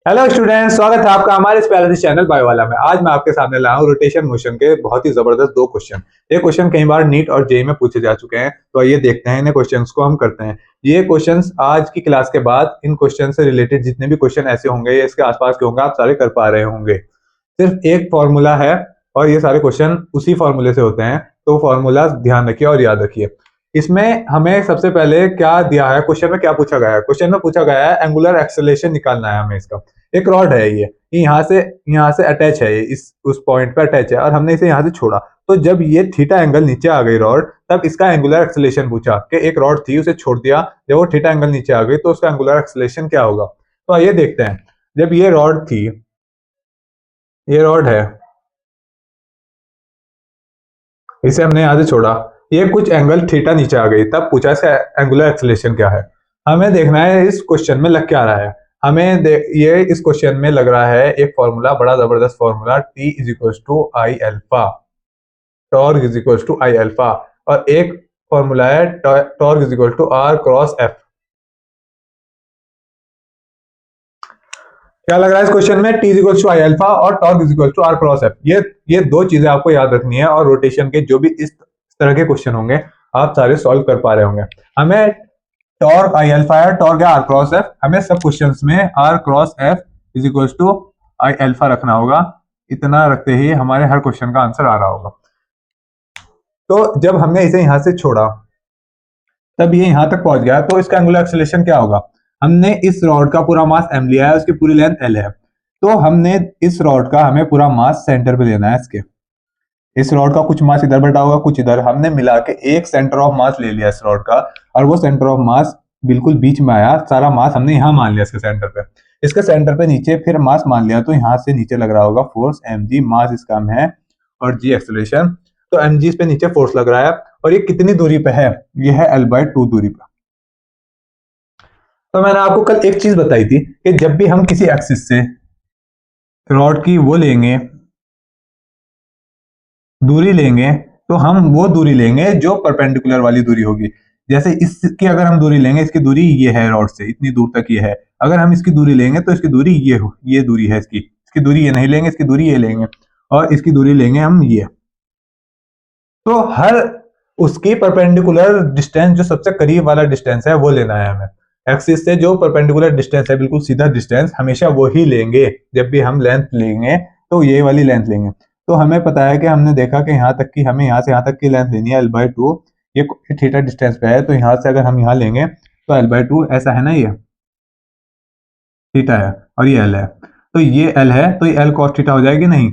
Hello students, स्वागत है आपका हमारे इस प्यारे से चैनल बायो वाला में। आज मैं आपके सामने लाया हूँ रोटेशन मोशन के बहुत ही जबरदस्त दो क्वेश्चन। ये क्वेश्चन कई बार नीट और जेईई में पूछे जा चुके हैं, तो आइए देखते हैं इन्हें क्वेश्चंस को हम करते हैं। ये क्वेश्चंस आज की क्लास के बाद इन क्वेश्चन से रिलेटेड जितने भी क्वेश्चन ऐसे होंगे या इसके आसपास के होंगे, आप सारे कर पा रहे होंगे। सिर्फ एक फॉर्मूला है और ये सारे क्वेश्चन उसी फॉर्मूले से होते हैं, तो फॉर्मूला ध्यान रखिए और याद रखिए। इसमें हमें सबसे पहले क्या दिया है, क्वेश्चन में क्या पूछा गया है। क्वेश्चन में पूछा गया है एंगुलर एक्सेलरेशन निकालना है हमें इसका। एक रॉड है ये यहाँ से अटैच है, ये इस उस पॉइंट पे अटैच है और हमने इसे यहाँ से छोड़ा। तो जब ये थीटा एंगल नीचे आ गई रॉड, तब इसका एंगुलर एक्सेलरेशन पूछा कि एक रॉड थी उसे छोड़ दिया, जब वो थीटा एंगल नीचे आ गई तो उसका एंगुलर एक्सेलरेशन क्या होगा। तो आइए देखते हैं। जब ये रॉड थी, ये रॉड है, इसे हमने यहाँ से छोड़ा, ये कुछ एंगल थीटा नीचे आ गई, तब पूछा इसका एंगुलर एक्सेलरेशन क्या है। हमें देखना है इस क्वेश्चन में लग क्या रहा है। ये इस क्वेश्चन में लग रहा है एक फॉर्मूला, बड़ा जबरदस्त formula, T is equal to I alpha, torque is equal to I alpha. और एक फॉर्मूला है torque is equal to R cross F. क्या लग रहा है इस क्वेश्चन में? T is equal to I alpha और torque is equal to R cross F. ये दो चीजें आपको याद रखनी है और रोटेशन के जो भी इस तरह के क्वेश्चन होंगे आप सारे सॉल्व कर पा रहे होंगे। हमें टॉर्क आई एल्फा है, टॉर्क है आर क्रॉस एफ, हमें सब क्वेश्चंस में R cross F is equal to I alpha रखना होगा। इतना रखते ही हमारे हर क्वेश्चन का आंसर आ रहा होगा। तो जब हमने इसे यहां से छोड़ा, तब ये यहां तक पहुंच गया, तो इसका एंगुलर एक्सेलरेशन क्या होगा। हमने इस रॉड का पूरा मास m लिया है, उसकी पूरी लेंथ l है, तो हमने इस रॉड का हमें पूरा मास सेंटर पे लेना है इसके। इस रॉड का कुछ मास इधर बैठा होगा, कुछ इधर, हमने मिला के एक सेंटर ऑफ मास ले लिया इस रॉड का, और वो सेंटर ऑफ मास बिल्कुल बीच में आया। सारा मास हमने यहाँ मान लिया इसके सेंटर पे। इसके सेंटर पे नीचे फिर मास मान लिया, तो यहाँ से नीचे लग रहा होगा फोर्स mg, मास इसका m है और g एक्सेलरेशन। तो mg इस पे नीचे फोर्स लग रहा है, और ये कितनी दूरी पे है? ये है l/2 दूरी पे। तो मैंने आपको कल एक चीज बताई थी कि जब भी हम किसी एक्सिस से रॉड की वो लेंगे, दूरी लेंगे, तो हम वो दूरी लेंगे जो परपेंडिकुलर वाली दूरी होगी। जैसे इसकी अगर हम दूरी लेंगे, इसकी दूरी ये है रॉड से, इतनी दूर तक ये है। अगर हम इसकी दूरी लेंगे तो इसकी दूरी ये दूरी है इसकी दूरी ये नहीं लेंगे, इसकी दूरी ये लेंगे, और इसकी दूरी लेंगे हम ये। तो हर उसकी परपेंडिकुलर डिस्टेंस, जो सबसे करीब वाला डिस्टेंस है वो लेना है हमें। एक्सिस से जो परपेंडिकुलर डिस्टेंस है, बिल्कुल सीधा डिस्टेंस, हमेशा वो ही लेंगे। जब भी हम लेंथ लेंगे तो ये वाली लेंथ लेंगे। तो हमें पता है कि हमने देखा कि यहाँ तक की, हमें यहाँ से यहाँ तक की लेंथ लेनी है l/2। ये थीटा डिस्टेंस पे है, तो यहाँ से अगर हम यहाँ लेंगे तो l/2 ऐसा है ना, ये थीटा है और ये l है। तो ये l है, तो ये l cos थीटा हो जाएगी नहीं,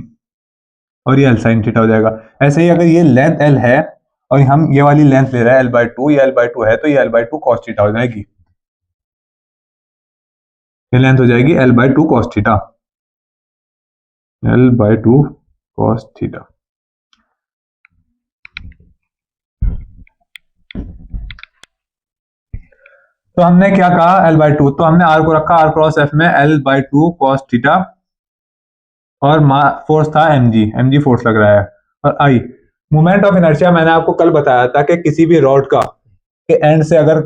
और ये l sin थीटा हो जाएगा। ऐसे ही अगर ये लेंथ l है और हम ये वाली लेंथ ले रहे हैं l/2, ये l/2 है, तो ये l/2 cos थीटा हो जाएगी। ये लेंथ हो जाएगी l/2 cos theta, l/2 cos theta. तो हमने क्या कहा, l/2, तो हमने r को रखा r क्रॉस f में l/2 cos थीटा, और फोर्स था mg फोर्स लग रहा है, और I मोमेंट ऑफ इनर्शिया। मैंने आपको कल बताया था कि किसी भी रॉड का के एंड से, अगर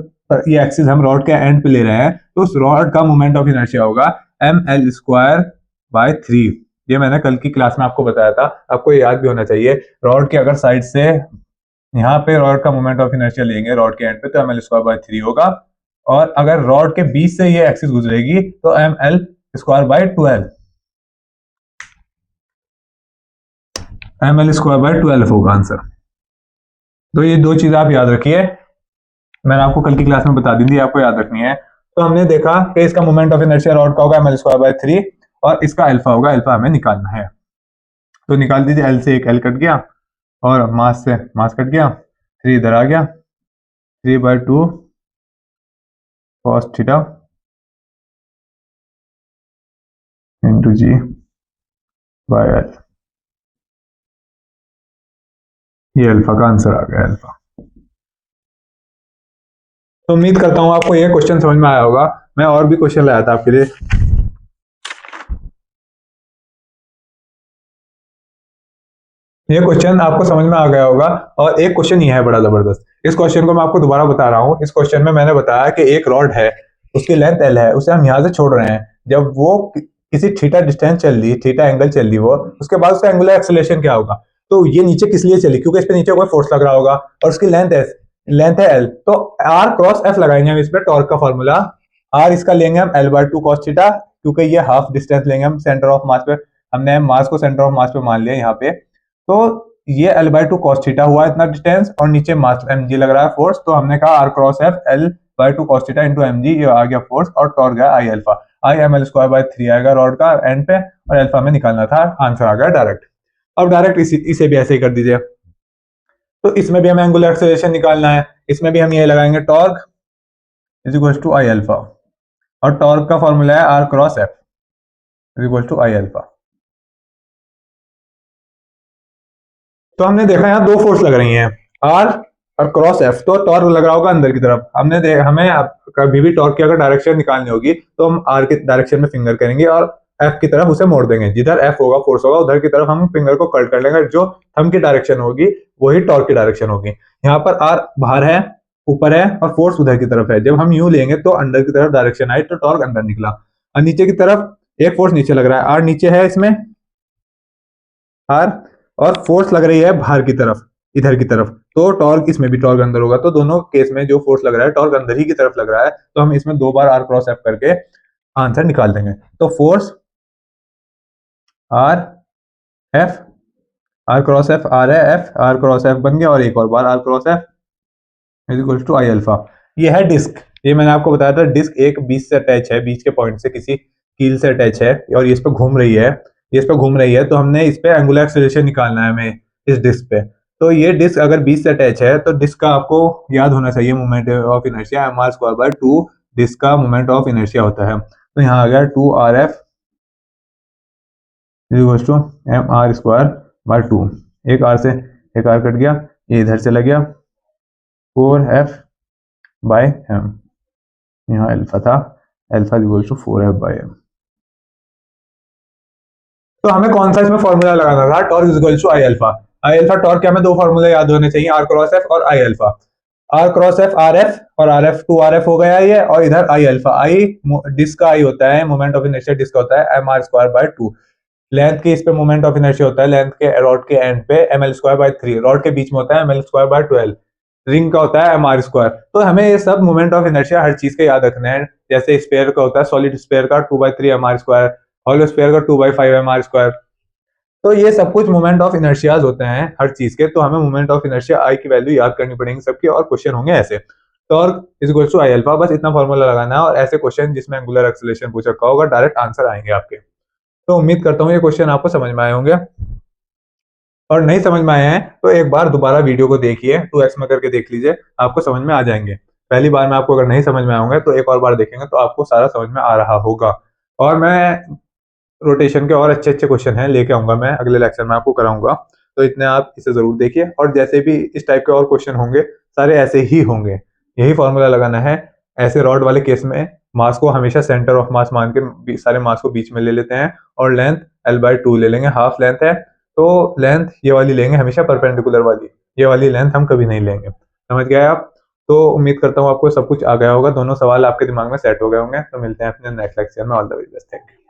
ये एक्सिस हम रॉड के एंड पे ले रहे हैं, तो उस रॉड का मोमेंट ऑफ इनर्शिया होगा ml²/3। ये मैंने कल की क्लास में आपको बताया था, आपको ये याद भी होना चाहिए। रॉड के अगर साइड से यहाँ पे रॉड का मोमेंट ऑफ इनर्शिया लेंगे रॉड के एंड पे, तो ml²/3 होगा, और अगर रॉड के बीच से ये एक्सिस गुजरेगी तो ml²/12 ml²/12 होगा आंसर। तो ये दो चीजें आप याद रखिए, मैंने आपको कल की क्लास में बता दी थी, आपको याद रखनी है। तो हमने देखा कि इसका मोमेंट ऑफ इनर्शिया रॉड का होगा ml²/3, और इसका अल्फा होगा, अल्फा हमें निकालना है। तो निकाल दीजिए, एल से एक एल कट गया और मास से मास कट गया, 3 इधर आ गया, 3/2 cos थीटा इंटू g/l। ये अल्फा का आंसर आ गया, अल्फा। तो उम्मीद करता हूं आपको ये क्वेश्चन समझ में आया होगा। मैं और भी क्वेश्चन लाया था आपके लिए। ये क्वेश्चन आपको समझ में आ गया होगा, और एक क्वेश्चन ये है बड़ा जबरदस्त। इस क्वेश्चन को मैं आपको दोबारा बता रहा हूँ। इस क्वेश्चन में मैंने बताया कि एक रॉड है, उसकी लेंथ l है, उसे हम यहाँ से छोड़ रहे हैं। जब वो किसी थीटा डिस्टेंस चल रही, थीटा एंगल चल रही वो, उसके बाद उसका एंगुलर एक्सेलरेशन क्या होगा। तो ये नीचे किस लिए चली, क्योंकि इस पे नीचे कोई फोर्स लग रहा होगा और उसकी लेंथ है एल, तो आर क्रॉस एफ लगाएंगे हम इस पे टॉर्क का फॉर्मूला। आर इसका लेंगे हम L by two cos theta, क्योंकि ये हाफ डिस्टेंस लेंगे हम सेंटर ऑफ मास पे, हमने मास को सेंटर ऑफ मास पे मान लिया यहाँ पे। तो ये L by two cos theta हुआ इतना डिस्टेंस, और नीचे मास एम जी लग रहा है फोर्स, तो हमने कहा R cross F L by two cos theta into M G, ये आ गया फोर्स, और टॉर्क गया I alpha, I M L square by 3 आएगा रॉड का एंड पे, और एल्फा में निकालना था, आंसर आ गया डायरेक्ट। अब डायरेक्ट इसे भी ऐसे ही कर दीजिए। तो इसमें भी हमें एंगुलर एक्सेलरेशन निकालना है, इसमें भी हम ये लगाएंगे torque is equal to I alpha, और टॉर्क का फॉर्मूला है R cross F is equal to I alpha. तो हमने देखा यहाँ दो फोर्स लग रही हैं, आर और क्रॉस एफ, तो टॉर्क लग रहा होगा अंदर की तरफ। हमें कभी भी टॉर्क की अगर डायरेक्शन निकालनी होगी तो हम आर के डायरेक्शन में फिंगर करेंगे और एफ की तरफ उसे मोड़ देंगे, जिधर एफ होगा फोर्स होगा उधर की तरफ हम फिंगर को कट कर लेंगे, जो थंब की डायरेक्शन होगी वही टॉर्क की डायरेक्शन होगी। यहाँ पर आर बाहर है, ऊपर है, और फोर्स उधर की तरफ है। जब हम यूं लेंगे तो अंदर की तरफ डायरेक्शन आई तो टॉर्क अंदर निकला, और नीचे की तरफ एक फोर्स नीचे लग रहा है, आर नीचे है इसमें आर, और फोर्स लग रही है बाहर की तरफ इधर की तरफ, तो टॉर्क इसमें भी टॉर्क अंदर होगा। तो दोनों केस में जो फोर्स लग रहा है टॉर्क अंदर ही की तरफ लग रहा है, तो हम इसमें दो बार आर क्रॉस एफ करके आंसर निकाल देंगे। तो force R F, R cross F R है एफ, आर क्रॉस एफ बन गया, और एक और बार R cross F is equal to I alpha. ये है डिस्क, ये मैंने आपको बताया था डिस्क एक बीच से अटैच है, बीच के पॉइंट से किसी कील से अटैच है, और ये इस पे घूम रही है, ये इस पे घूम रही है, तो हमने इस पे एंगुलर एक्सेलरेशन निकालना है हमें इस डिस्क पे। तो ये डिस्क अगर बीच से अटैच है तो डिस्क का आपको याद होना चाहिए moment of inertia M R square by two, disc का मोमेंट ऑफ इनर्शिया होता है। तो यहाँ आ गया two R F is two M R square by two, एक आर से एक आर कट गया, ये इधर चला गया, फोर एफ बाय एम, यहाँ अल्फा था, alpha equal to 4f by M. तो हमें कौन सा इसमें फॉर्मूला लगाना था, torque is equal to I alpha. I alpha torque के हमें दो फॉर्मूले याद होने चाहिए, आर क्रॉस एफ और I alpha. R cross F R F, और R F to R F हो गया ये, और इधर आई अल्फा, आई डिस्क का आई होता है, मोमेंट ऑफ इनर्शिया डिस्क का होता है M R square by two, length के इस पे मोमेंट ऑफ इनर्शिया होता है, लेंथ के रॉड के एंड पे M L square by three, rod के बीच में होता है M L square by 12, ring का होता है एम आर स्क्वायर। तो हमें ये सब मोमेंट ऑफ इनर्शिया हर चीज के याद रखना है, जैसे स्पेयर का होता है सॉलिड स्पेयर का 2/3 M R square, hollow sphere का 2/5 एम आर स्क्वायर। तो ये सब कुछ मोमेंट ऑफ इनर्शियाज होते हैं हर चीज के, तो हमें मोमेंट ऑफ इनर्शिया आई की वैल्यू याद करनी पड़ेगी सबकी, और क्वेश्चन होंगे ऐसे, torque is equal to I alpha, बस इतना फॉर्मूला लगाना है, और ऐसे क्वेश्चन जिसमें एंगुलर एक्सेलरेशन पूछ रखा होगा डायरेक्ट आंसर आएंगे आपके। तो उम्मीद करता हूँ ये क्वेश्चन आपको समझ में आए होंगे, और नहीं समझ में आए हैं तो एक बार दोबारा वीडियो को देखिए, 2x में करके देख लीजिए, आपको समझ में आ जाएंगे। पहली बार में आपको अगर नहीं समझ में आए होंगे तो एक और बार देखेंगे तो आपको सारा समझ में आ रहा होगा। और मैं रोटेशन के और अच्छे अच्छे क्वेश्चन हैं लेके आऊंगा, मैं अगले लेक्चर में आपको कराऊंगा, तो इतने आप इसे जरूर देखिए। और जैसे भी इस टाइप के और क्वेश्चन होंगे सारे ऐसे ही होंगे, यही फॉर्मूला लगाना है। ऐसे रॉड वाले केस में मास को हमेशा सेंटर ऑफ मास मान के सारे मास को बीच में ले लेते हैं, और लेंथ एल बाई टू ले लेंगे, हाफ लेंथ है, तो लेंथ ये वाली लेंगे हमेशा परपेंडिकुलर वाली, ये वाली लेंथ हम कभी नहीं लेंगे। समझ गए आप। तो उम्मीद करता हूँ आपको सब कुछ आ गया होगा, दोनों सवाल आपके दिमाग में सेट हो गए होंगे। तो मिलते हैं अपने नेक्स्ट लेक्चर में, all the very best, thank you.